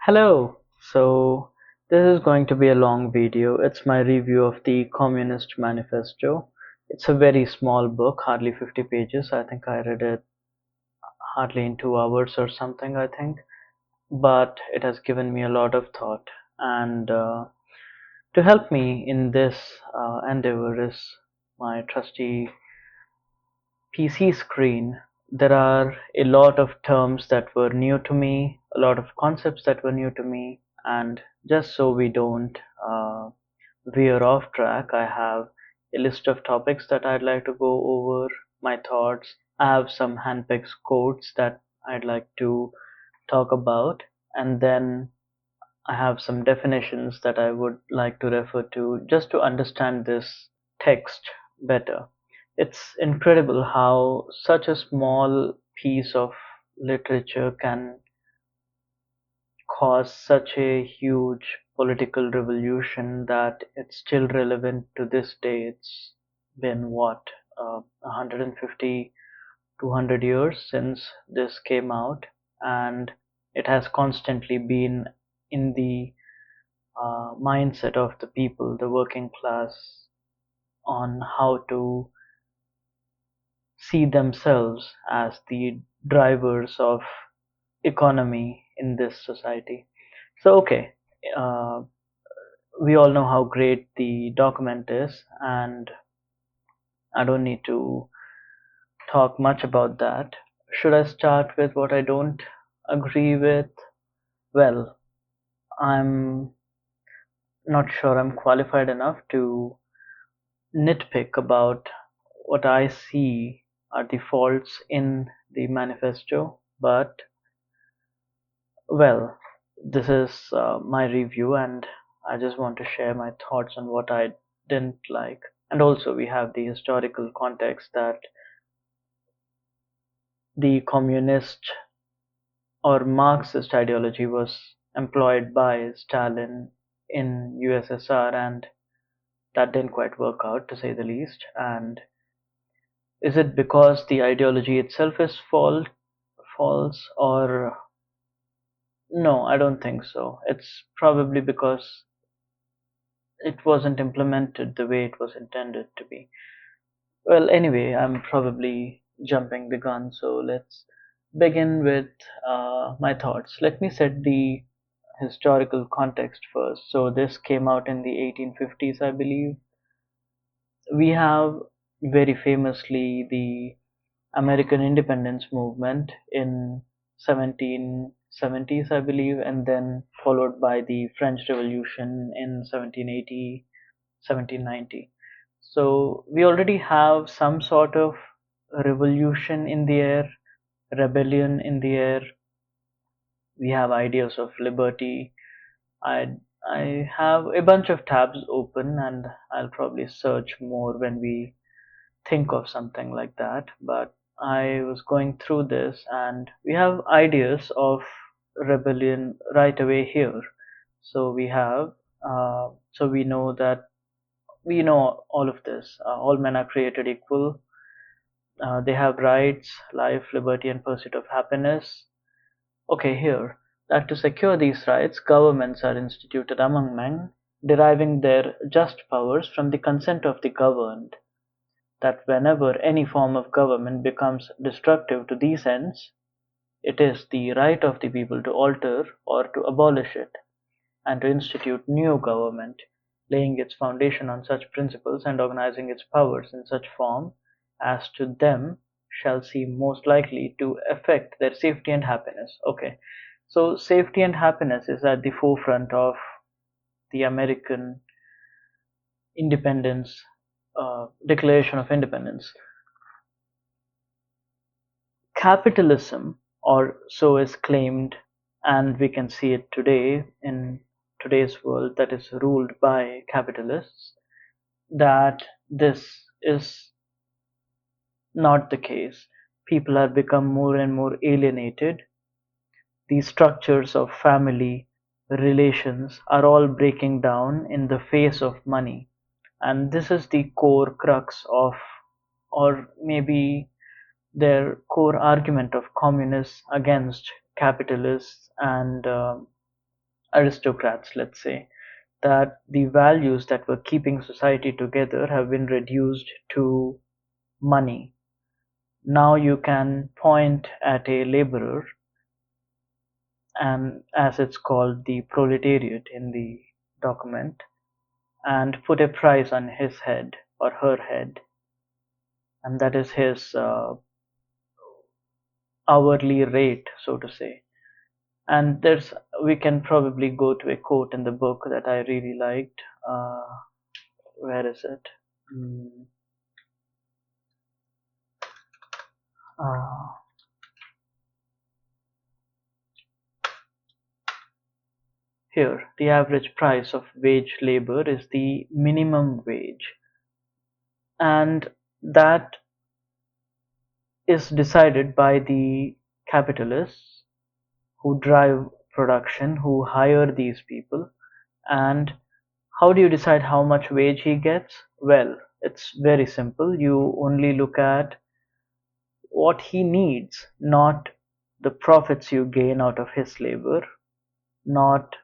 Hello. So this is going to be a long video. It's my review of the Communist Manifesto. It's a very small book, hardly 50 pages. I think I read it hardly in 2 hours or something, I think. But it has given me a lot of thought. And to help me in this endeavor is my trusty PC screen. There are a lot of terms that were new to me, a lot of concepts that were new to me, and just so we don't veer off track, I have a list of topics that I'd like to go over, my thoughts. I have some handpicked quotes that I'd like to talk about, and then I have some definitions that I would like to refer to just to understand this text better. It's incredible how such a small piece of literature can cause such a huge political revolution that it's still relevant to this day. It's been what, 150, 200 years since this came out, and it has constantly been in the mindset of the people, the working class, on how to see themselves as the drivers of economy in this society. So, okay, uh, we all know how great the document is, and I don't need to talk much about that. Should I start with what I don't agree with? Well, I'm not sure I'm qualified enough to nitpick about what I see are the faults in the manifesto, but well, this is my review, and I just want to share my thoughts on what I didn't like. And also, we have the historical context that the communist or Marxist ideology was employed by Stalin in USSR, and that didn't quite work out, to say the least. And is it because the ideology itself is false, or no? I don't think so. It's probably because it wasn't implemented the way it was intended to be. Well, anyway, I'm probably jumping the gun, so let's begin with my thoughts. Let me set the historical context first. So, this came out in the 1850s, I believe. We have very famously the American independence movement in 1770s, I believe, and then followed by the French Revolution in 1780, 1790. So we already have some sort of revolution in the air, rebellion in the air. We have ideas of liberty. I have a bunch of tabs open, and I'll probably search more when we think of something like that. But I was going through this, and we have ideas of rebellion right away here. So we have, so we know that we know all of this. All men are created equal. They have rights, life, liberty, and pursuit of happiness. Okay, here, that to secure these rights, governments are instituted among men, deriving their just powers from the consent of the governed, that whenever any form of government becomes destructive to these ends, it is the right of the people to alter or to abolish it, and to institute new government, laying its foundation on such principles and organizing its powers in such form as to them shall seem most likely to affect their safety and happiness. Okay, so safety and happiness is at the forefront of the American independence, Declaration of Independence. Capitalism, or so is claimed, and we can see it today in today's world that is ruled by capitalists, that this is not the case. People have become more and more alienated. The structures of family relations are all breaking down in the face of money. And this is the core crux of, or maybe their core argument of communists against capitalists and aristocrats, let's say, that the values that were keeping society together have been reduced to money. Now you can point at a laborer, and as it's called, the proletariat in the document, and put a price on his head or her head, and that is his hourly rate, so to say. And there's we can probably go to a quote in the book that I really liked. Where is it? Mm, uh, Here, the average price of wage labor is the minimum wage, and that is decided by the capitalists who drive production, who hire these people. And how do you decide how much wage he gets? Well, it's very simple. You only look at what he needs, not the profits you gain out of his labor, not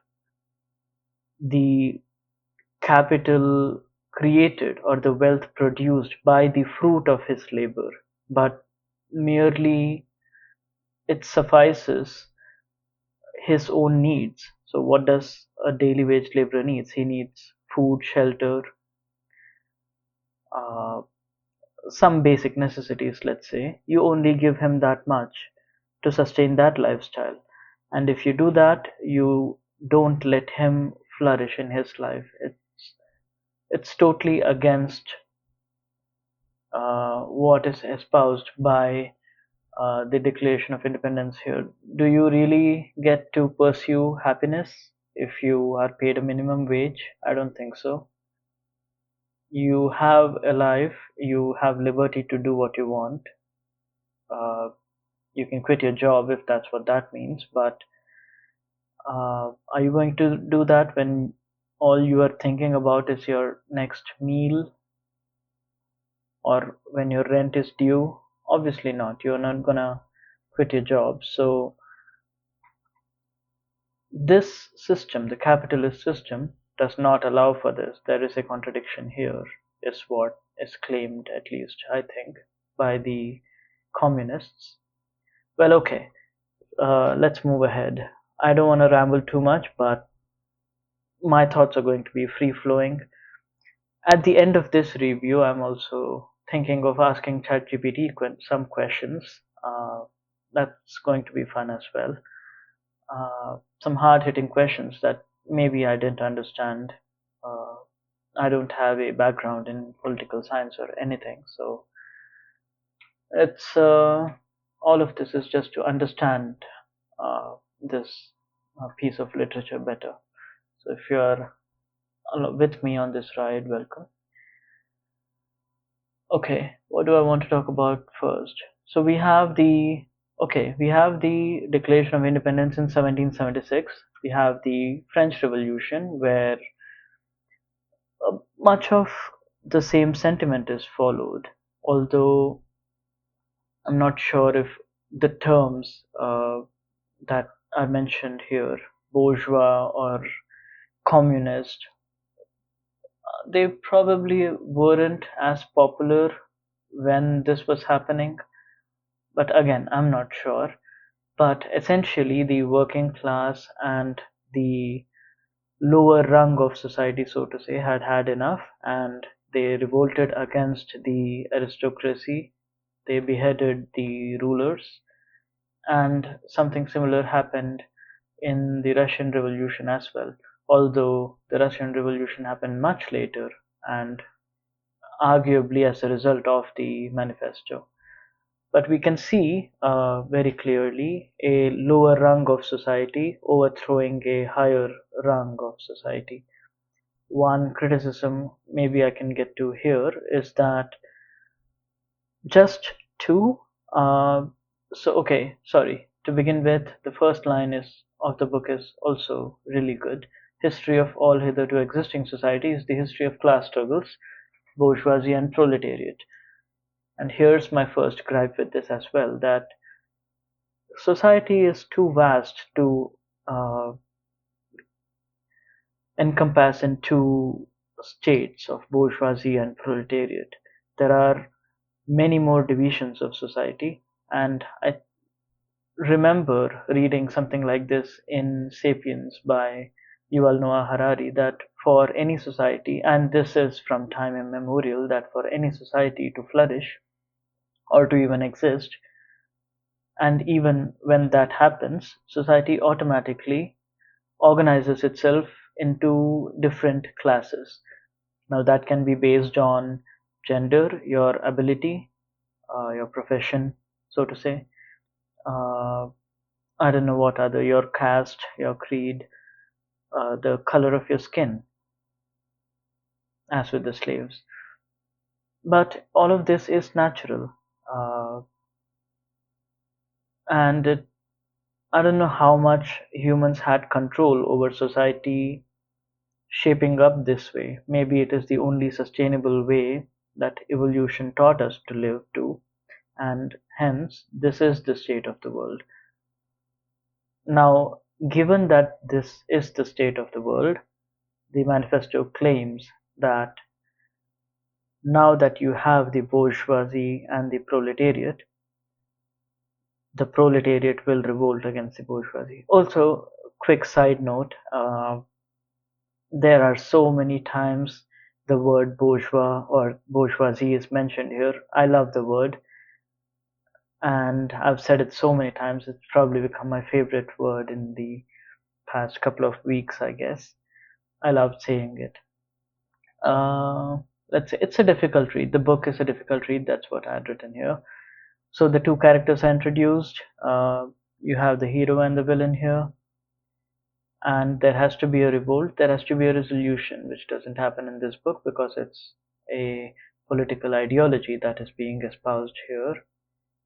the capital created or the wealth produced by the fruit of his labor, but merely it suffices his own needs. So, what does a daily wage laborer needs? He needs food, shelter, uh, some basic necessities. Let's say you only give him that much to sustain that lifestyle, and if you do that, you don't let him flourish in his life. It's totally against what is espoused by the Declaration of Independence here. Do you really get to pursue happiness if you are paid a minimum wage? I don't think so. You have a life, you have liberty to do what you want. Uh, you can quit your job if that's what that means, but are you going to do that when all you are thinking about is your next meal, or when your rent is due? Obviously not. You're not gonna quit your job. So this system, the capitalist system, does not allow for this. There is a contradiction here, is what is claimed, at least I think, by the communists. Well, okay, let's move ahead. I don't want to ramble too much, but my thoughts are going to be free flowing. At the end of this review, I'm also thinking of asking ChatGPT some questions. That's going to be fun as well. Some hard hitting questions that maybe I didn't understand. Uh, I don't have a background in political science or anything, so it's all of this is just to understand this piece of literature better. So if you're with me on this ride, welcome. Okay, what do I want to talk about first? So we have the Declaration of Independence in 1776. We have the French Revolution, where much of the same sentiment is followed, although I'm not sure if the terms that are mentioned here, bourgeois or communist, they probably weren't as popular when this was happening. But again, I'm not sure. But essentially, the working class and the lower rung of society, so to say, had had enough, and they revolted against the aristocracy. They beheaded the rulers, and something similar happened in the Russian Revolution as well. Although the Russian Revolution happened much later, and arguably as a result of the Manifesto. But we can see very clearly a lower rung of society overthrowing a higher rung of society. One criticism maybe I can get to here is that just two. Okay, sorry. To begin with, the first line is of the book is also really good. History of all hitherto existing society is the history of class struggles, bourgeoisie, and proletariat. And here's my first gripe with this as well, that society is too vast to uh, encompass in two states of bourgeoisie and proletariat. There are many more divisions of society, and I remember reading something like this in Sapiens by Yuval Noah Harari, that for any society, and this is from time immemorial, that for any society to flourish or to even exist, and even when that happens, society automatically organizes itself into different classes. Now, that can be based on gender, your ability, your profession, so to say. Uh, I don't know what other, your caste, your creed, the color of your skin, as with the slaves. But all of this is natural. Uh, and I don't know how much humans had control over society shaping up this way. Maybe it is the only sustainable way that evolution taught us to live to, and hence this is the state of the world. Now, given that this is the state of the world, the manifesto claims that now that you have the bourgeoisie and the proletariat will revolt against the bourgeoisie. Also, quick side note, there are so many times the word bourgeois or bourgeoisie is mentioned here. I love the word, and I've said it so many times, it's probably become my favorite word in the past couple of weeks, I guess. I love saying it. Uh, let's say it's a difficult read. The book is a difficult read, that's what I had written here. So the two characters are introduced. You have the hero and the villain here, and there has to be a revolt, there has to be a resolution, which doesn't happen in this book because it's a political ideology that is being espoused here.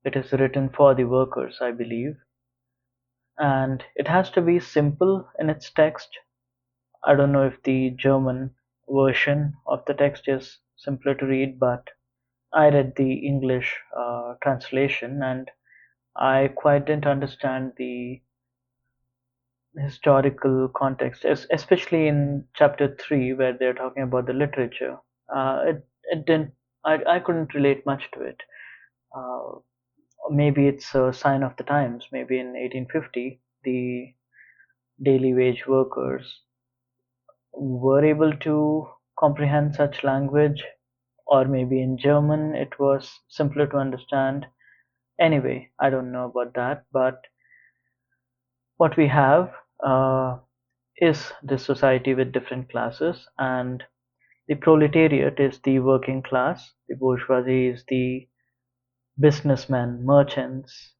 It is written for the workers, I believe, and it has to be simple in its text. I don't know if the German version of the text is simpler to read, but I read the English translation, and I quite didn't understand the historical context, especially in chapter 3 where they're talking about the literature. It didn't. I couldn't relate much to it. Uh, Maybe it's a sign of the times. Maybe in 1850 the daily wage workers were able to comprehend such language, or maybe in German it was simpler to understand. Anyway, I don't know about that, but what we have uh, is this society with different classes, and the proletariat is the working class, the bourgeoisie is the businessmen, merchants.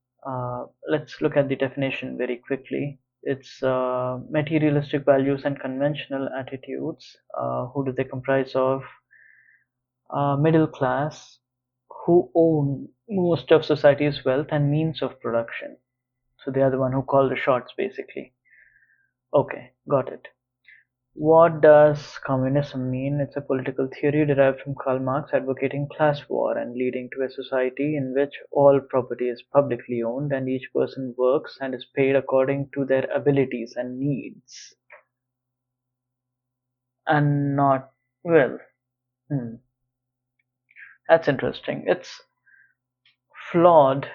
Let's look at the definition very quickly. It's materialistic values and conventional attitudes. Who do they comprise of? Middle class, who own most of society's wealth and means of production. So they are the one who call the shots, basically. Okay, got it. What does communism mean? It's a political theory derived from Karl Marx advocating class war and leading to a society in which all property is publicly owned and each person works and is paid according to their abilities and needs. And not, well, hmm, that's interesting. It's flawed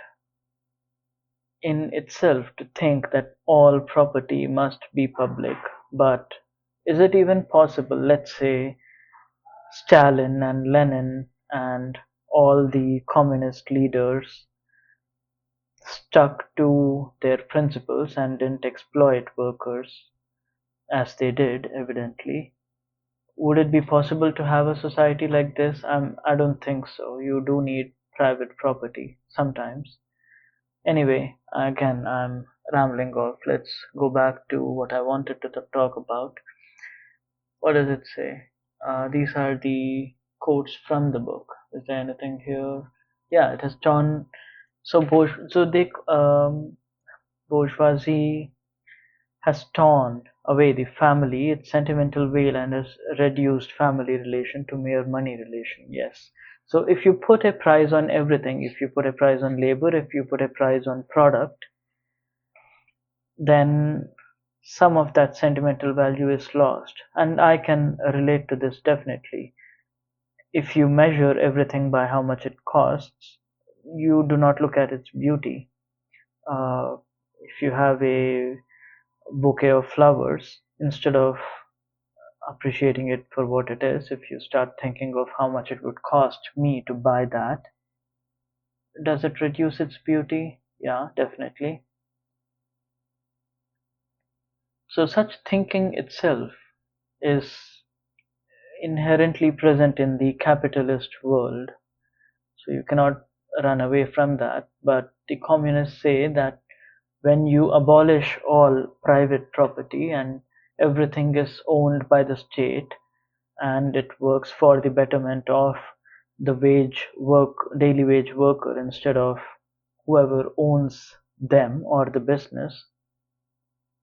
in itself to think that all property must be public, but is it even possible? Let's say Stalin and Lenin and all the communist leaders stuck to their principles and didn't exploit workers as they did, evidently. Would it be possible to have a society like this? I don't think so. You do need private property sometimes. Anyway, again, I'm rambling off. Let's go back to what I wanted to talk about. What does it say? These are the quotes from the book. Is there anything here? Yeah, it has torn. Bourgeoisie has torn away the family, its sentimental veil, and has reduced family relation to mere money relation. Yes. So if you put a price on everything, if you put a price on labor, if you put a price on product, then some of that sentimental value is lost. And I can relate to this definitely. If you measure everything by how much it costs, you do not look at its beauty. Uh, if you have a bouquet of flowers, instead of appreciating it for what it is, if you start thinking of how much it would cost me to buy that, does it reduce its beauty? Yeah, definitely. So, such thinking itself is inherently present in the capitalist world. So, you cannot run away from that. But the communists say that when you abolish all private property and everything is owned by the state, and it works for the betterment of the daily wage worker instead of whoever owns them or the business,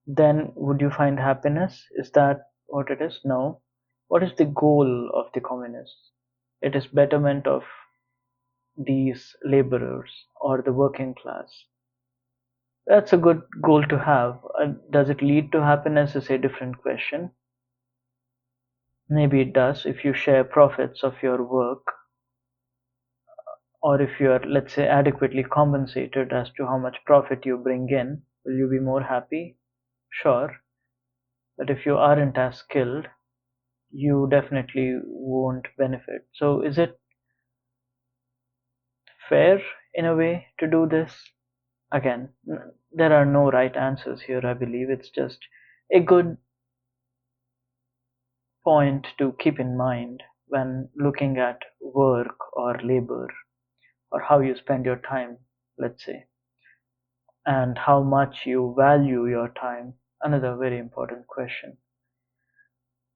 then would you find happiness? Is that what it is? No. What is the goal of the communists? It is betterment of these laborers or the working class. That's a good goal to have. Does it lead to happiness is a different question. Maybe it does if you share profits of your work, or if you are, let's say, adequately compensated as to how much profit you bring in. Will you be more happy? Sure. But if you aren't as skilled, you definitely won't benefit. So, is it fair in a way to do this? Again, there are no right answers here, I believe. It's just a good point to keep in mind when looking at work or labor, or how you spend your time, let's say, and how much you value your time. Another very important question.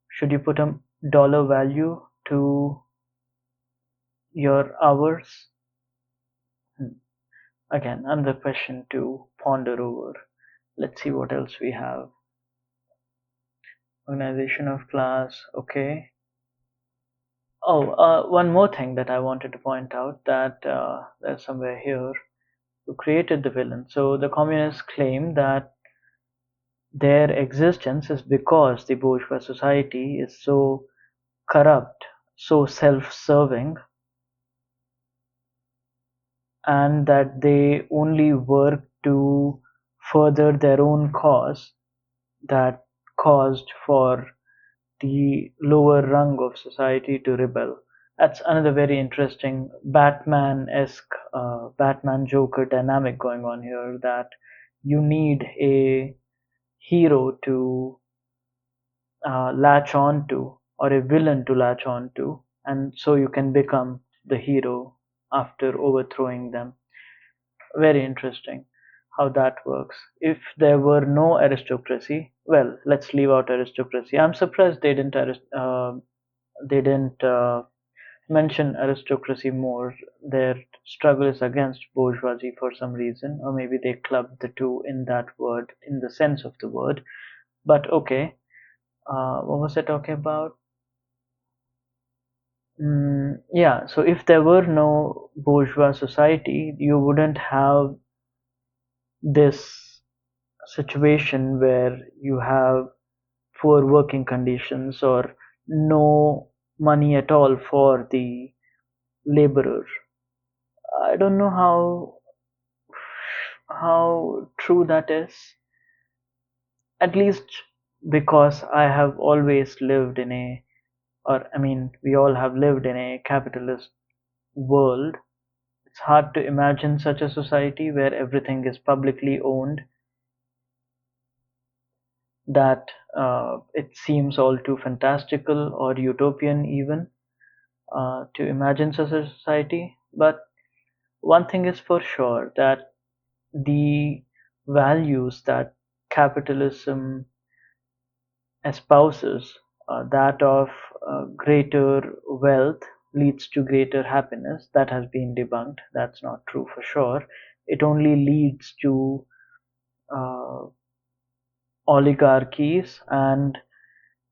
Should you put a dollar value to your hours? Hmm. Again, another question to ponder over. Let's see what else we have. Organization of class, okay. Oh, one more thing that I wanted to point out, that there's somewhere here who created the villain. So the communists claim that their existence is because the bourgeois society is so corrupt, so self-serving, and that they only work to further their own cause, that caused for the lower rung of society to rebel. That's another very interesting Batman-esque, Batman Joker dynamic going on here, that you need a hero to latch on to, or a villain to latch on to, and so you can become the hero after overthrowing them. Very interesting how that works. If there were no aristocracy, well, let's leave out aristocracy. I'm surprised they didn't mention aristocracy more. Their struggle is against bourgeoisie for some reason, or maybe they clubbed the two in that word, in the sense of the word. But okay, what was I talking about? Yeah, so if there were no bourgeois society, you wouldn't have this situation where you have poor working conditions or no money at all for the laborer. I don't know how true that is. At least because I have always lived in a, or I mean, we all have lived in a capitalist world. It's hard to imagine such a society where everything is publicly owned, that it seems all too fantastical or utopian even to imagine such a society. But one thing is for sure, that the values that capitalism espouses, that of greater wealth leads to greater happiness, that has been debunked. That's not true for sure. It only leads to uh, oligarchies and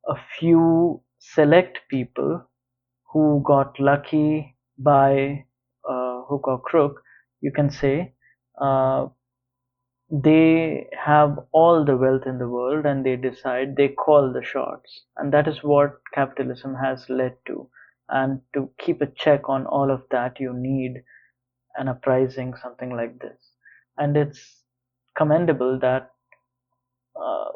a few select people who got lucky by hook or crook, you can say, uh, they have all the wealth in the world and they decide, they call the shots. And that is what capitalism has led to. And to keep a check on all of that, you need an uprising, something like this. And it's commendable that, uh,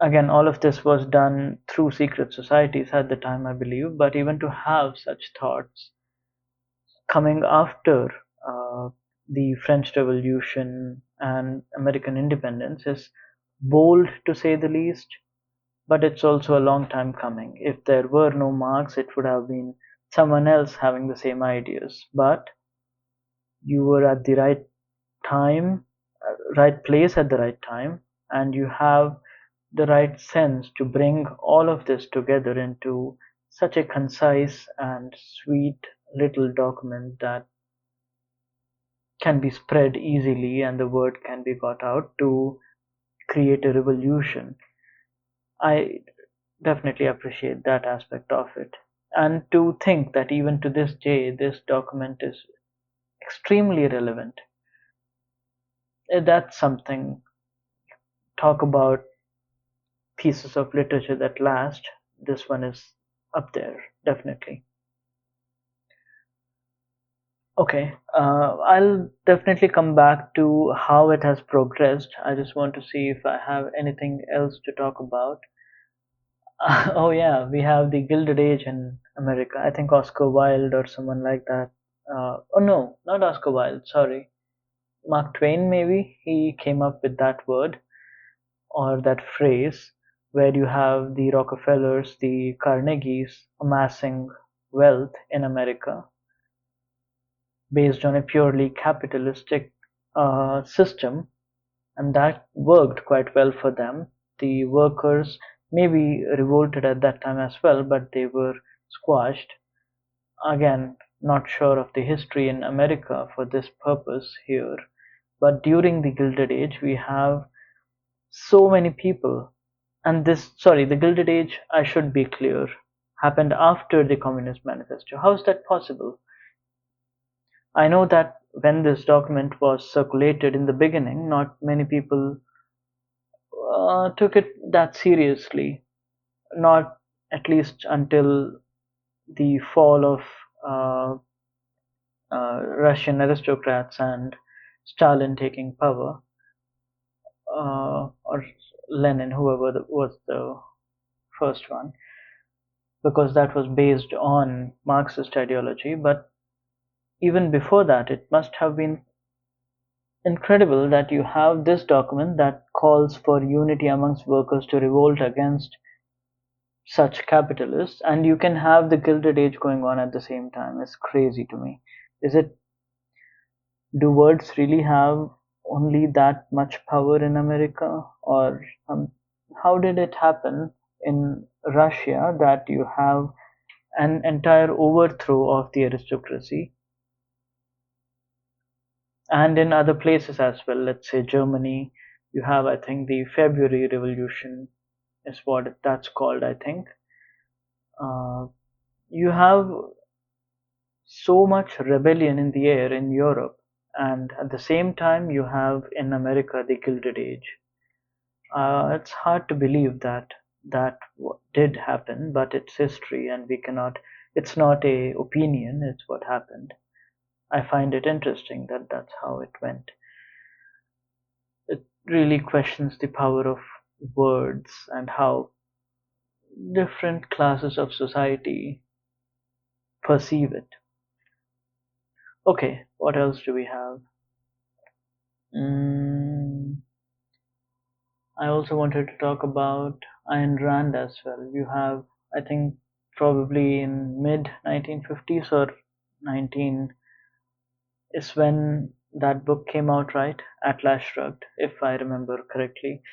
again, all of this was done through secret societies at the time, I believe. But even to have such thoughts coming after the French Revolution and American independence is bold to say the least, but it's also a long time coming. If there were no Marx, it would have been someone else having the same ideas. But you were at the right time, right place at the right time, and you have the right sense to bring all of this together into such a concise and sweet little document that can be spread easily and the word can be got out to create a revolution. I definitely appreciate that aspect of it. And to think that even to this day, this document is extremely relevant. That's something. Talk about pieces of literature that last. This one is up there, definitely. Okay, I'll definitely come back to how it has progressed. I just want to see if I have anything else to talk about. Oh yeah, we have the Gilded Age in America. I think Oscar Wilde or someone like that. Oh no, not Oscar Wilde. Sorry, Mark Twain. Maybe he came up with that word or that phrase, where you have the Rockefellers, the Carnegies amassing wealth in America based on a purely capitalistic system, and that worked quite well for them. The workers maybe revolted at that time as well, but they were squashed. Again, not sure of the history in America for this purpose here, but during the Gilded Age, we have so many people. And this, sorry, the Gilded Age, I should be clear, happened after the Communist Manifesto. How is that possible? I know that when this document was circulated in the beginning, not many people took it that seriously, not at least until the fall of uh, Russian aristocrats and Stalin taking power, or Lenin, whoever was the first one, because that was based on Marxist ideology. But even before that, it must have been incredible that you have this document that calls for unity amongst workers to revolt against such capitalists, and you can have the Gilded Age going on at the same time. It's crazy to me. Is it, do words really have only that much power in America? Or how did it happen in Russia that you have an entire overthrow of the aristocracy, and in other places as well? Let's say Germany, you have, I think, the February Revolution is what that's called, I think. You have so much rebellion in the air in Europe, and at the same time, you have in America the Gilded Age. It's hard to believe that did happen, but it's history, and we cannot. It's not a opinion. It's what happened. I find it interesting that that's how it went. It really questions the power of words and how different classes of society perceive it. Okay, what else do we have? Mm, I also wanted to talk about Ayn Rand as well. You have, I think, probably in mid 1950s or 19 is when that book came out, right? Atlas Shrugged, if I remember correctly,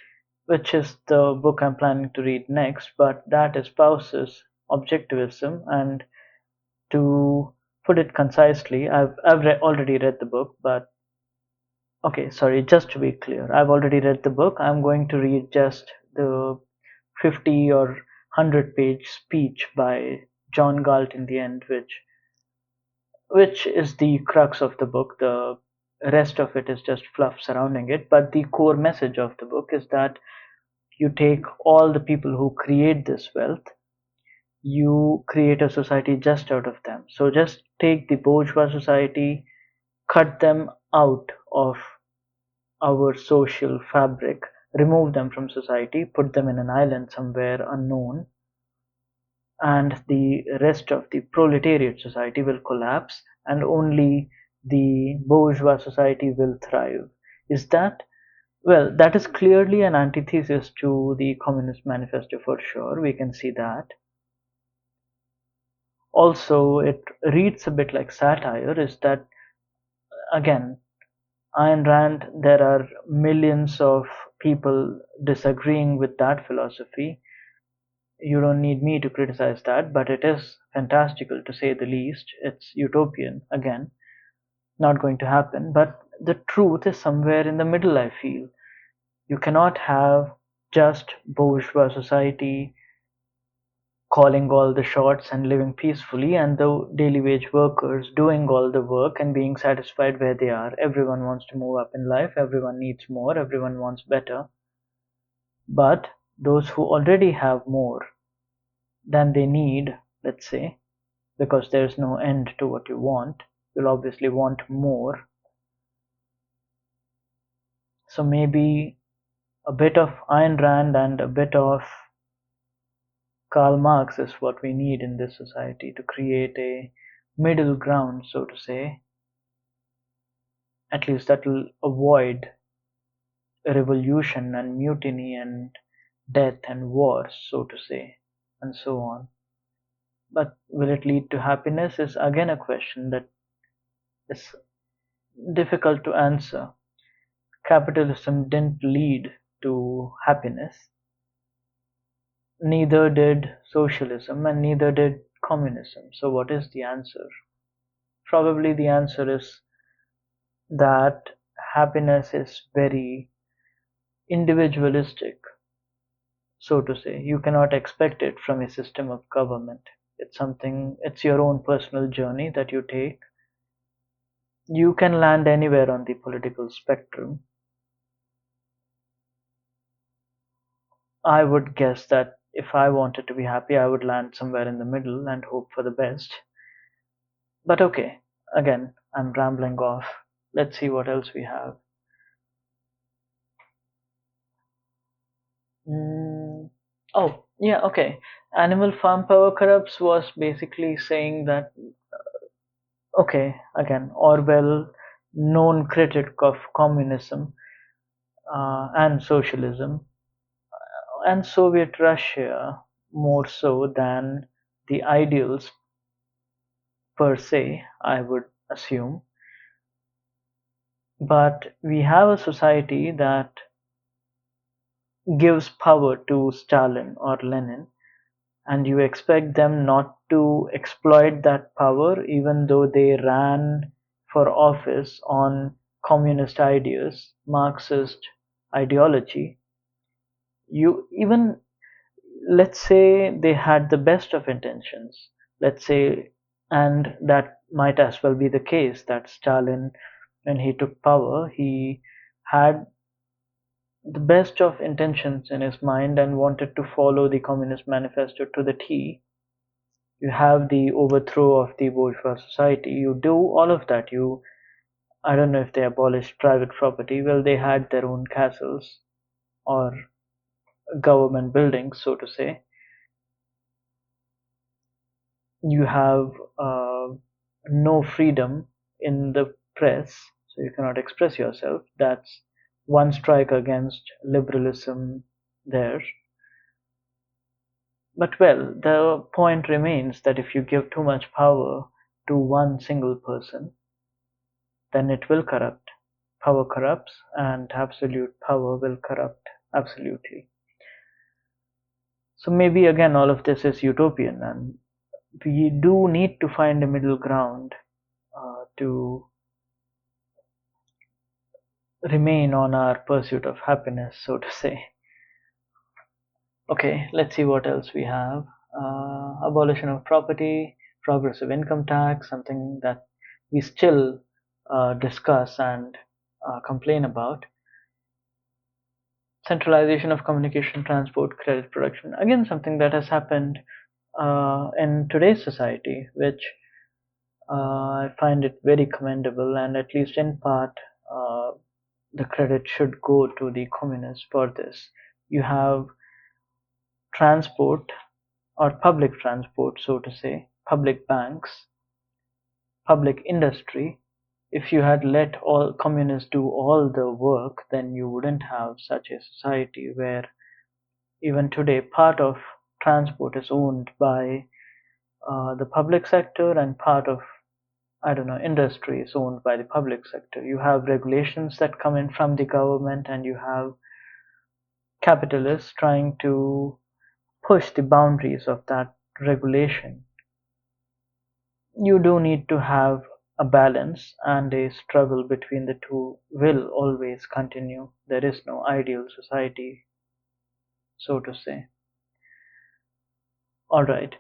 which is the book I'm planning to read next, but that espouses objectivism. And to put it concisely, already read the book, but okay, sorry, just to be clear, I've already read the book. I'm going to read just the 50 or 100-page speech by John Galt in the end, which is the crux of the book. The rest of it is just fluff surrounding it. But the core message of the book is that you take all the people who create this wealth, you create a society just out of them. So just take the bourgeois society, cut them out of our social fabric, remove them from society, put them in an island somewhere unknown, and the rest of the proletariat society will collapse, and only the bourgeois society will thrive. Is that, well, that is clearly an antithesis to the Communist Manifesto for sure. We can see that. Also, it reads a bit like satire, is that, again, Ayn Rand, there are millions of people disagreeing with that philosophy. You don't need me to criticize that, but it is fantastical to say the least. It's utopian, again, not going to happen. But the truth is somewhere in the middle, I feel. You cannot have just bourgeois society calling all the shots and living peacefully, and the daily wage workers doing all the work and being satisfied where they are. Everyone wants to move up in life, everyone needs more, everyone wants better. But those who already have more than they need, let's say, because there's no end to what you want, you'll obviously want more. So maybe a bit of Ayn Rand and a bit of Karl Marx is what we need in this society to create a middle ground, so to say. At least that will avoid revolution and mutiny and death and wars, so to say, and so on. But will it lead to happiness is again a question that is difficult to answer. Capitalism didn't lead to happiness, neither did socialism, and neither did communism. So, what is the answer? Probably the answer is that happiness is very individualistic, so to say. You cannot expect it from a system of government. It's something, it's your own personal journey that you take. You can land anywhere on the political spectrum. I would guess that if I wanted to be happy, I would land somewhere in the middle and hope for the best. But okay, again, I'm rambling off. Let's see what else we have. Mm, oh, yeah, okay. Animal Farm Power Corrupts was basically saying that, okay, again, Orwell, known critic of communism and socialism, and Soviet Russia more so than the ideals per se, I would assume. But we have a society that gives power to Stalin or Lenin, and you expect them not to exploit that power even though they ran for office on communist ideas, Marxist ideology. You even, let's say they had the best of intentions, let's say, and that might as well be the case that Stalin, when he took power, he had the best of intentions in his mind and wanted to follow the Communist Manifesto to the T. You have the overthrow of the bourgeois society. You do all of that. I don't know if they abolished private property. Well, they had their own castles or government buildings, so to say. You have no freedom in the press, so you cannot express yourself. That's one strike against liberalism there. But well, the point remains that if you give too much power to one single person, then it will corrupt. Power corrupts, and absolute power will corrupt absolutely. So maybe again, all of this is utopian, and we do need to find a middle ground to remain on our pursuit of happiness, so to say. Okay, let's see what else we have. Abolition of property, progressive income tax, something that we still discuss and complain about. Centralization of communication, transport, credit production. Again, something that has happened in today's society, which I find it very commendable, and at least in part, uh, the credit should go to the communists for this. You have transport or public transport, so to say, public banks, public industry. If you had let all communists do all the work, then you wouldn't have such a society where even today part of transport is owned by the public sector and part of, I don't know, industry is owned by the public sector. You have regulations that come in from the government, and you have capitalists trying to push the boundaries of that regulation. You do need to have a balance, and a struggle between the two will always continue. There is no ideal society, so to say. All right.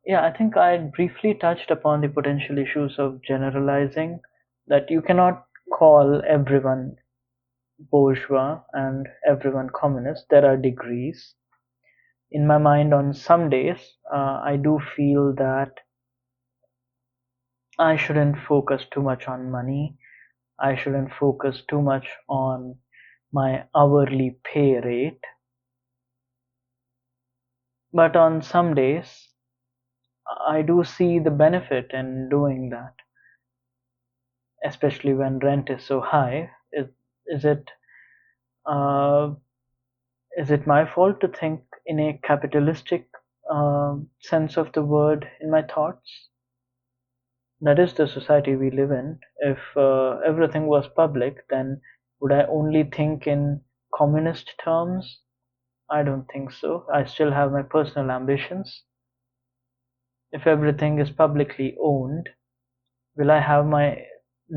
Yeah, I think I briefly touched upon the potential issues of generalizing, that you cannot call everyone bourgeois and everyone communist. There are degrees. In my mind, on some days, I do feel that I shouldn't focus too much on money. I shouldn't focus too much on my hourly pay rate. But on some days, I do see the benefit in doing that, especially when rent is so high. Is it uh, is it my fault to think in a capitalistic sense of the word in my thoughts? That is the society we live in. If everything was public, then would I only think in communist terms? I don't think so. I still have my personal ambitions. If everything is publicly owned, will I have my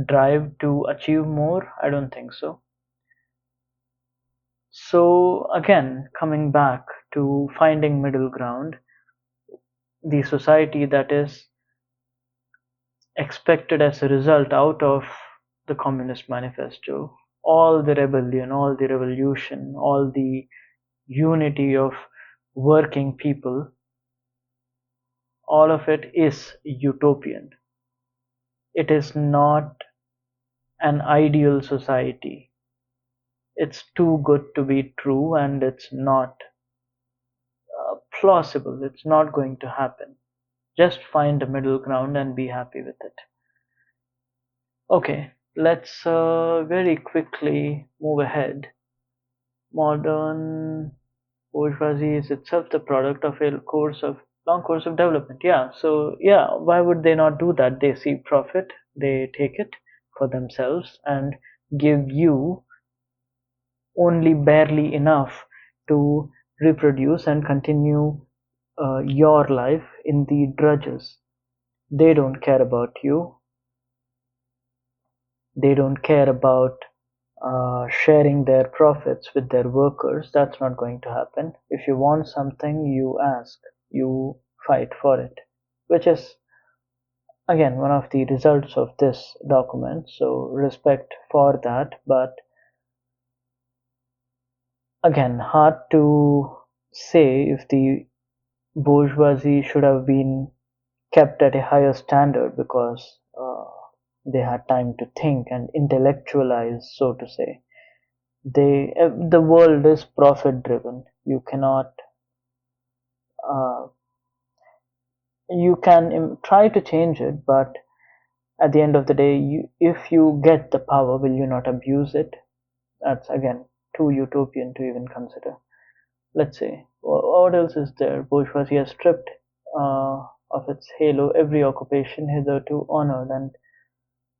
drive to achieve more? I don't think so. So, again, coming back to finding middle ground, the society that is expected as a result out of the Communist Manifesto, all the rebellion, all the revolution, all the unity of working people, all of it is utopian. It is not an ideal society. It's too good to be true, and it's not plausible. It's not going to happen. Just find a middle ground and be happy with it. Okay, let's very quickly move ahead. Modern bourgeoisie is itself the product of a long course of development. Yeah, so yeah, why would they not do that? They see profit, they take it for themselves and give you only barely enough to reproduce and continue your life in the drudges. They don't care about you. They don't care about sharing their profits with their workers. That's not going to happen. If you want something, you ask, you fight for it, which is again one of the results of this document. So, respect for that, but again, hard to say if the bourgeoisie should have been kept at a higher standard because they had time to think and intellectualize, so to say. The world is profit driven. You cannot uh, you can try to change it, but at the end of the day, if you get the power, will you not abuse it? That's again too utopian to even consider. Let's say, what else is there? Bourgeoisie has stripped of its halo every occupation hitherto honored and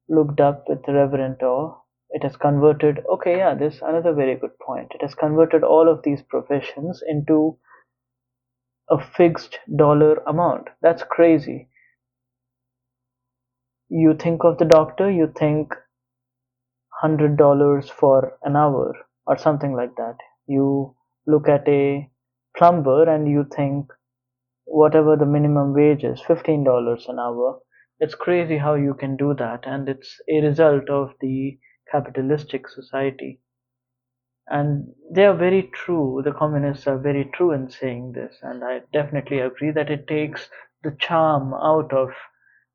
looked up with reverent awe. It has converted, okay, yeah, this is another very good point. It has converted all of these professions into a fixed dollar amount. That's crazy. You think of the doctor, you think $100 for an hour or something like that. You look at a plumber and you think whatever the minimum wage is, $15 an hour. It's crazy how you can do that, and it's a result of the capitalistic society. And they are very true, the communists are very true in saying this, and I definitely agree that it takes the charm out of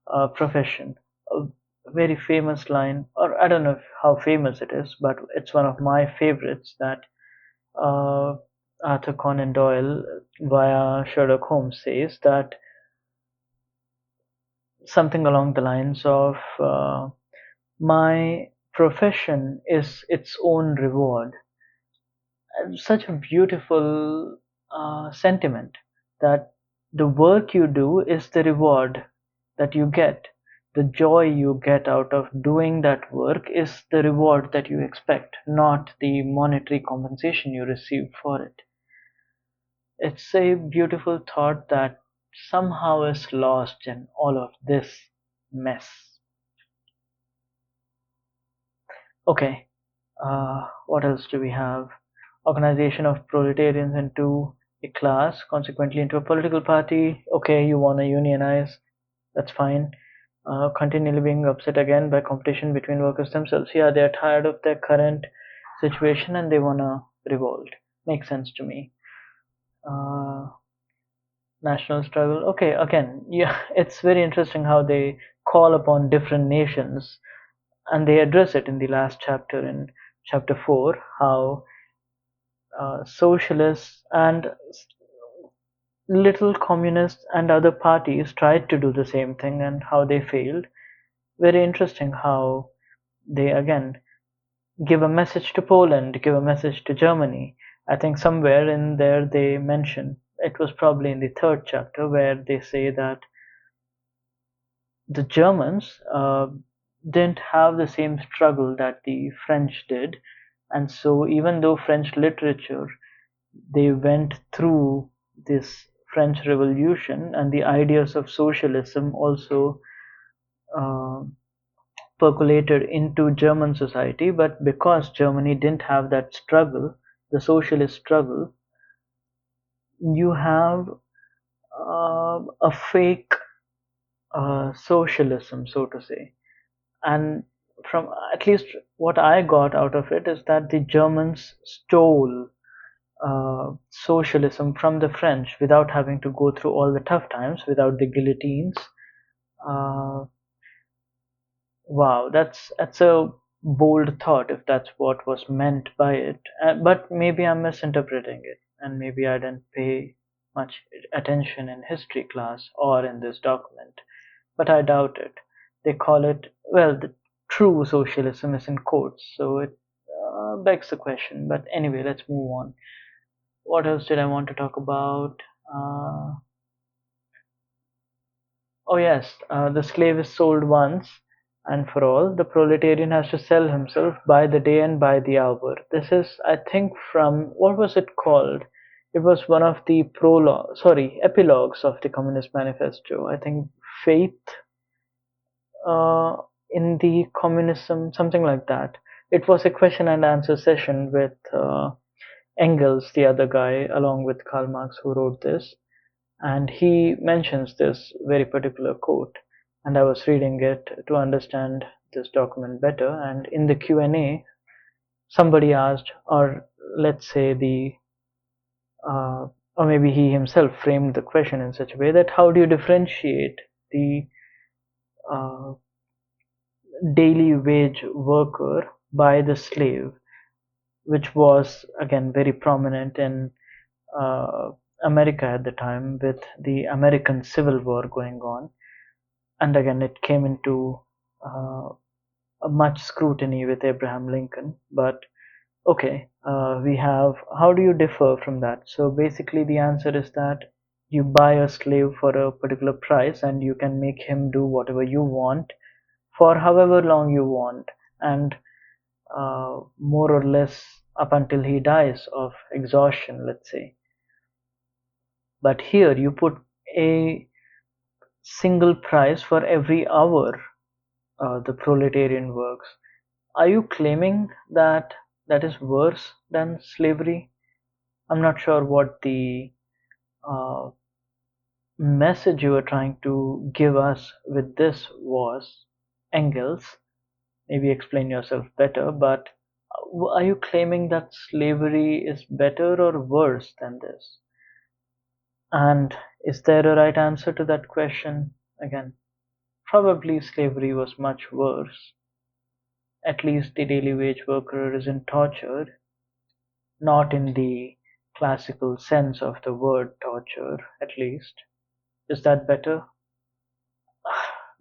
a profession. A very famous line, or I don't know how famous it is, but it's one of my favorites, that uh, Arthur Conan Doyle via Sherlock Holmes says that something along the lines of my profession is its own reward. And such a beautiful sentiment, that the work you do is the reward that you get. The joy you get out of doing that work is the reward that you expect, not the monetary compensation you receive for it. It's a beautiful thought that somehow is lost in all of this mess. Okay, what else do we have? Organization of proletarians into a class, consequently into a political party. Okay, you want to unionize, that's fine. Continually being upset again by competition between workers themselves. Yeah, they're tired of their current situation and they want to revolt. Makes sense to me. Uh, National struggle. Okay, again, yeah, it's very interesting how they call upon different nations, and they address it in the last chapter, in chapter 4, how socialists and little communists and other parties tried to do the same thing and how they failed. Very interesting how they again give a message to Poland, give a message to Germany. I think somewhere in there they mention, it was probably in the third chapter, where they say that the Germans didn't have the same struggle that the French did, and so even though French literature, they went through this French Revolution, and the ideas of socialism also uh, percolated into German society, but because Germany didn't have that struggle, the socialist struggle, you have a fake socialism, so to say. And from at least what I got out of it is that the Germans stole socialism from the French without having to go through all the tough times, without the guillotines. Uh, wow, that's a bold thought if that's what was meant by it. But maybe I'm misinterpreting it, and maybe I didn't pay much attention in history class or in this document. But I doubt it. They call it, well, the true socialism is in quotes, so it begs the question. But anyway, let's move on. What else did I want to talk about? Uh, oh, yes, the slave is sold once and for all. The proletarian has to sell himself by the day and by the hour. This is, I think, from what was it called? It was one of the epilogues of the Communist Manifesto. I think faith uh, in the communism, something like that. It was a question and answer session with Engels, the other guy, along with Karl Marx, who wrote this, and he mentions this very particular quote. And I was reading it to understand this document better. And in the Q&A, somebody asked, or let's say uh, or maybe he himself framed the question in such a way that how do you differentiate the uh, daily wage worker by the slave, which was again very prominent in uh, America at the time with the American Civil War going on. And again, it came into uh, a much scrutiny with Abraham Lincoln. But okay, we have, how do you differ from that? So basically, the answer is that you buy a slave for a particular price and you can make him do whatever you want for however long you want, and more or less up until he dies of exhaustion, let's say. But here you put a single price for every hour the proletarian works. Are you claiming that that is worse than slavery? I'm not sure what the uh, message you were trying to give us with this was, Engels, maybe explain yourself better, but are you claiming that slavery is better or worse than this? And is there a right answer to that question? Again, probably slavery was much worse. At least the daily wage worker isn't tortured, not in the classical sense of the word torture, at least. Is that better?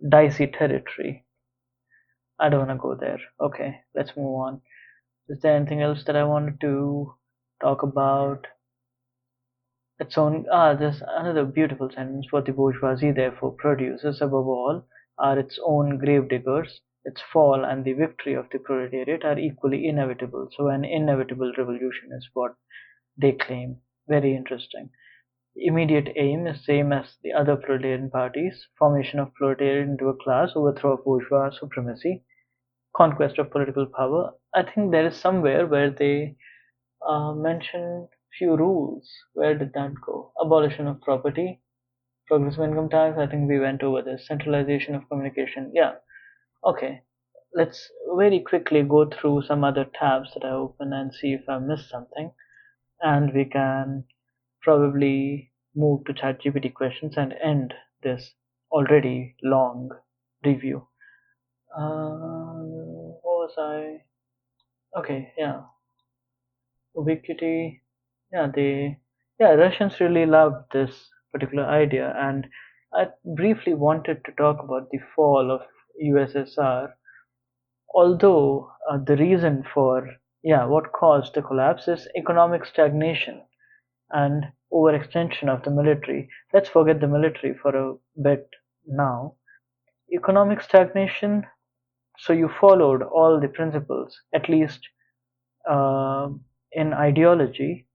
Dicey territory. I don't want to go there. Okay, let's move on. Is there anything else that I wanted to talk about? Its own. There's another beautiful sentence. What the bourgeoisie therefore produces, above all, are its own gravediggers. Its fall and the victory of the proletariat are equally inevitable. So, an inevitable revolution is what they claim. Very interesting. The immediate aim is same as the other proletarian parties: formation of proletariat into a class, overthrow of bourgeois supremacy, conquest of political power. I think there is somewhere where they mention few rules. Where did that go? Abolition of property, progressive income tax. I think we went over this. Centralization of communication. Yeah. Okay. Let's very quickly go through some other tabs that I open and see if I missed something, and we can probably move to ChatGPT questions and end this already long review. What was I? Okay, yeah, ubiquity. Yeah, Russians really loved this particular idea, and I briefly wanted to talk about the fall of USSR. Although the reason for what caused the collapse is economic stagnation and overextension of the military. Let's forget the military for a bit now. Economic stagnation. So you followed all the principles, at least uh, in ideology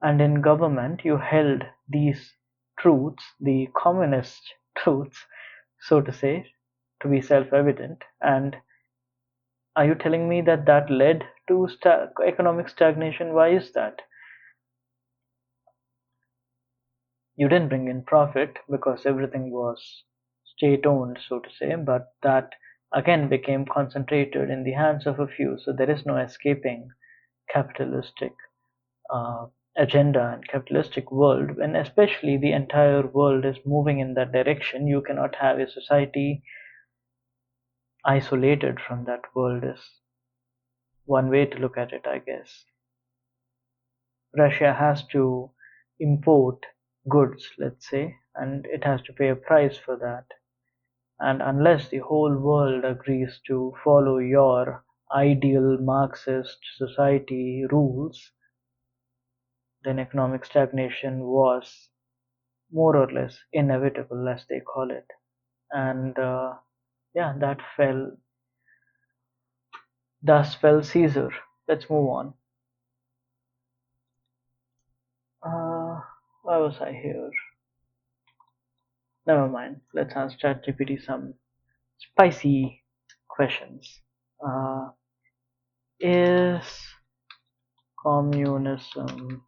and in government, you held these truths, the communist truths, so to say, to be self evident. And are you telling me that that led to economic stagnation? Why is that? You didn't bring in profit because everything was state owned, so to say, but that again became concentrated in the hands of a few. So there is no escaping capitalistic uh, agenda and capitalistic world. When especially the entire world is moving in that direction, you cannot have a society isolated from that world, is one way to look at it, I guess. Russia has to import goods, let's say, and it has to pay a price for that. And unless the whole world agrees to follow your ideal Marxist society rules, then economic stagnation was more or less inevitable, as they call it. And that fell, thus fell Caesar. Let's move on. Why was I here? Never mind. Let's ask ChatGPT some spicy questions. Uh, is communism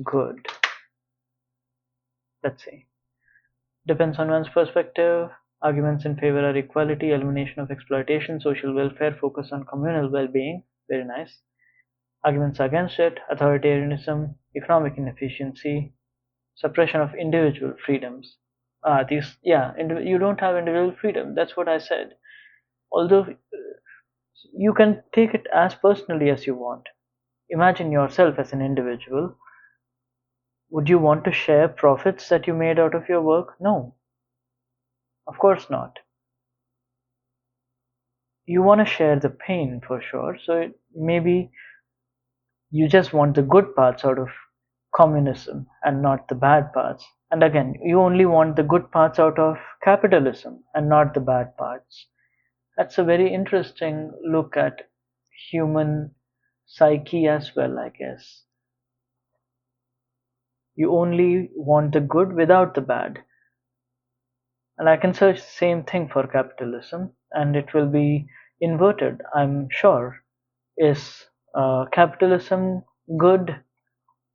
good? Let's see. Depends on one's perspective. Arguments in favor are equality, elimination of exploitation, social welfare, focus on communal well being. Very nice. Arguments against it: authoritarianism, economic inefficiency, suppression of individual freedoms. You don't have individual freedom. That's what I said. Although you can take it as personally as you want. Imagine yourself as an individual. Would you want to share profits that you made out of your work? No, of course not. You want to share the pain for sure. So maybe you just want the good parts out of communism and not the bad parts. And again, you only want the good parts out of capitalism and not the bad parts. That's a very interesting look at human psyche as well, I guess. You only want the good without the bad. And I can search the same thing for capitalism, and it will be inverted, I'm sure. Is capitalism good?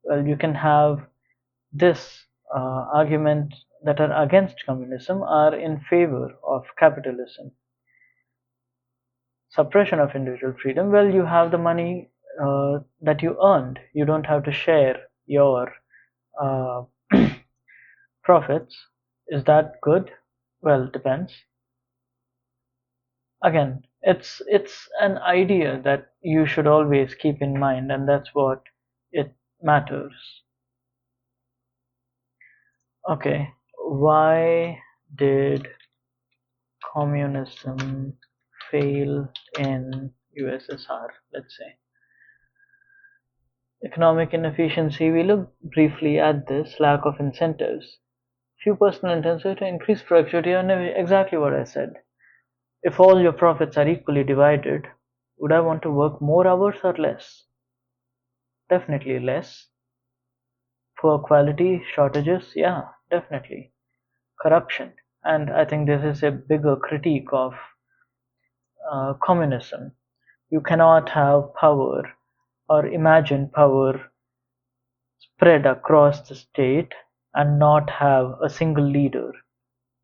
Well, you can have this argument that are against communism are in favor of capitalism. Suppression of individual freedom, well, you have the money that you earned. You don't have to share your uh, profits. Is that good? Well, depends. Again, it's an idea that you should always keep in mind, and that's what it matters. Okay, why did communism fail in USSR, let's say? Economic inefficiency, we look briefly at this: lack of incentives, few personal incentives to increase productivity, and exactly what I said. If all your profits are equally divided, would I want to work more hours or less? Definitely less. Poor quality, shortages, yeah, definitely. Corruption, and I think this is a bigger critique of communism. You cannot have power or imagine power spread across the state and not have a single leader.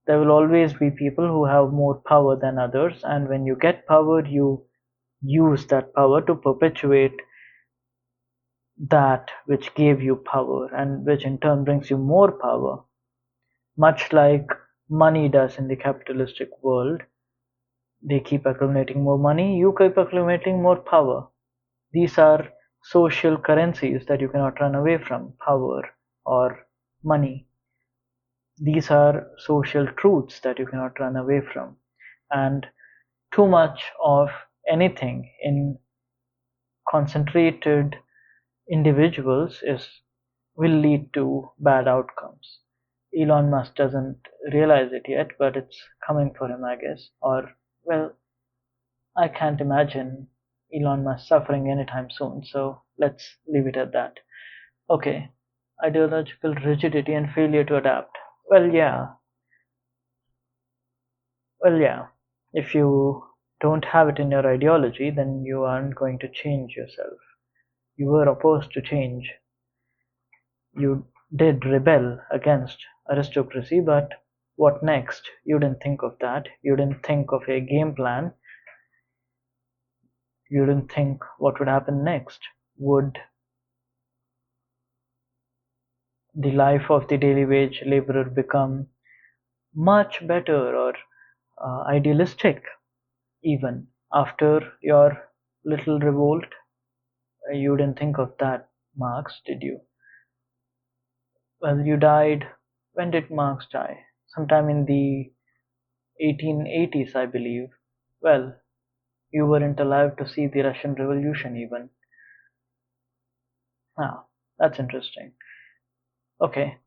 There will always be people who have more power than others, and when you get power, you use that power to perpetuate that which gave you power and which in turn brings you more power, much like money does in the capitalistic world. They keep accumulating more money, you keep accumulating more power. These are social currencies that you cannot run away from: power or money. These are social truths that you cannot run away from. And too much of anything in concentrated individuals is will lead to bad outcomes. Elon Musk doesn't realize it yet, but it's coming for him, I guess. Or, well, I can't imagine Elon Musk suffering anytime soon, so let's leave it at that. Okay, ideological rigidity and failure to adapt. Well, yeah, well, yeah. If you don't have it in your ideology, then you aren't going to change yourself. You were opposed to change. You did rebel against aristocracy, but what next? You didn't think of that. You didn't think of a game plan. You didn't think what would happen next. Would the life of the daily wage laborer become much better or idealistic even after your little revolt? You didn't think of that, Marx, did you? Well, you died. When did Marx die? Sometime in the 1880s, I believe. Well, you weren't alive to see the Russian Revolution even. Ah, that's interesting. Okay.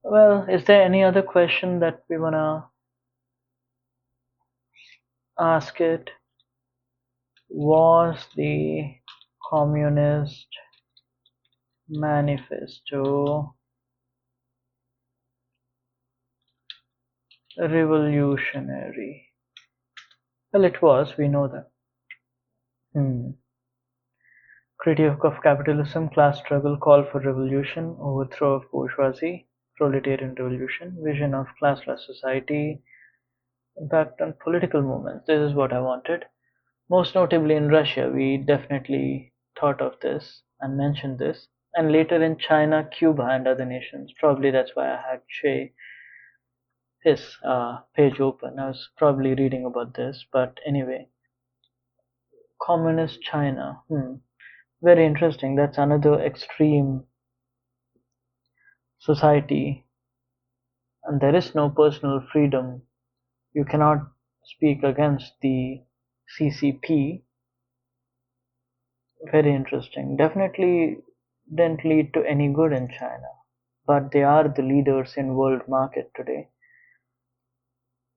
Well, is there any other question that we wanna ask it? Was the Communist Manifesto revolutionary? Well, it was, we know that. Hmm. Critique of capitalism, class struggle, call for revolution, overthrow of bourgeoisie, proletarian revolution, vision of classless society, impact on political movements. This is what I wanted. Most notably in Russia, we definitely thought of this and mentioned this. And later in China, Cuba, and other nations. Probably that's why I had his page open. I was probably reading about this. But anyway, communist China. Very interesting. That's another extreme society, and there is no personal freedom. You cannot speak against the CCP. Very interesting. Definitely didn't lead to any good in China, but they are the leaders in world market today.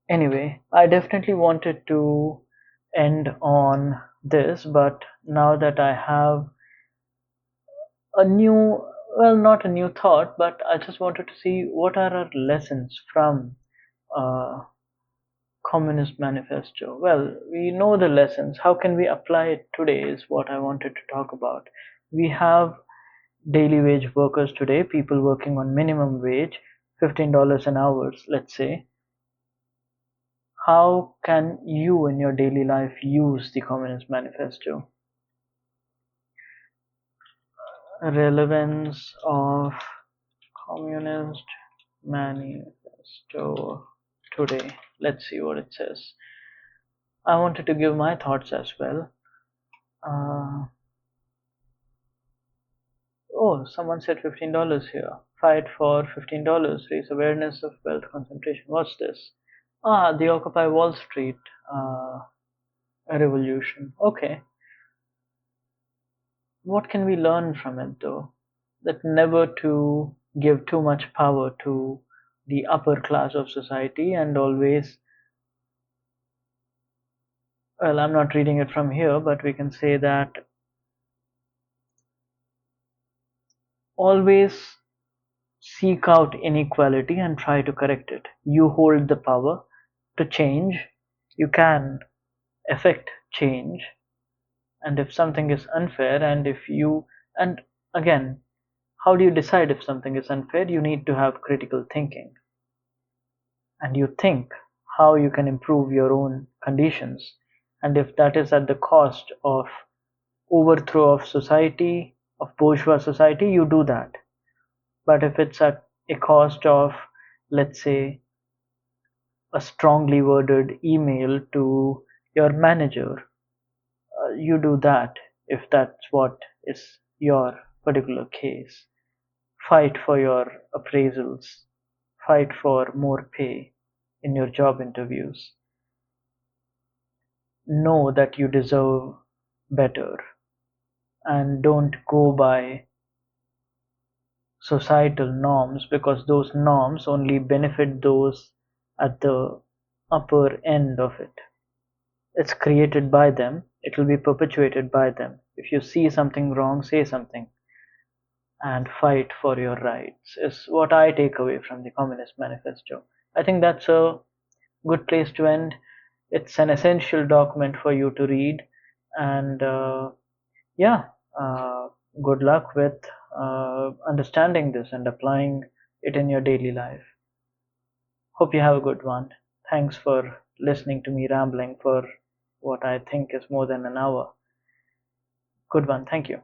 Anyway, I definitely wanted to end on this, but now that I have a new, well, not a new thought, but I just wanted to see what are our lessons from uh, Communist Manifesto. Well, we know the lessons. How can we apply it today is what I wanted to talk about. We have daily wage workers today, people working on minimum wage, $15 an hour, let's say, how can you in your daily life use the Communist Manifesto? Relevance of Communist Manifesto today. Let's see what it says. I wanted to give my thoughts as well. Uh, oh, someone said $15 here. Fight for $15. Raise awareness of wealth concentration. What's this? Ah, the Occupy Wall Street uh, revolution. Okay. What can we learn from it though? That never to give too much power to the upper class of society, and always, well, I'm not reading it from here, but we can say that always seek out inequality and try to correct it. You hold the power to change, you can affect change, and if something is unfair, and if you, and again, how do you decide if something is unfair? You need to have critical thinking, and you think how you can improve your own conditions, and if that is at the cost of overthrow of society, of bourgeois society, you do that. But if it's at a cost of, let's say, a strongly worded email to your manager, you do that if that's what is your particular case. Fight for your appraisals, fight for more pay in your job interviews. Know that you deserve better, and don't go by societal norms, because those norms only benefit those at the upper end of it. It's created by them, it will be perpetuated by them. If you see something wrong, say something and fight for your rights, is what I take away from the Communist Manifesto. I think that's a good place to end. It's an essential document for you to read, and yeah, uh, good luck with understanding this and applying it in your daily life. Hope you have a good one. Thanks for listening to me rambling for what I think is more than an hour. Good one. Thank you.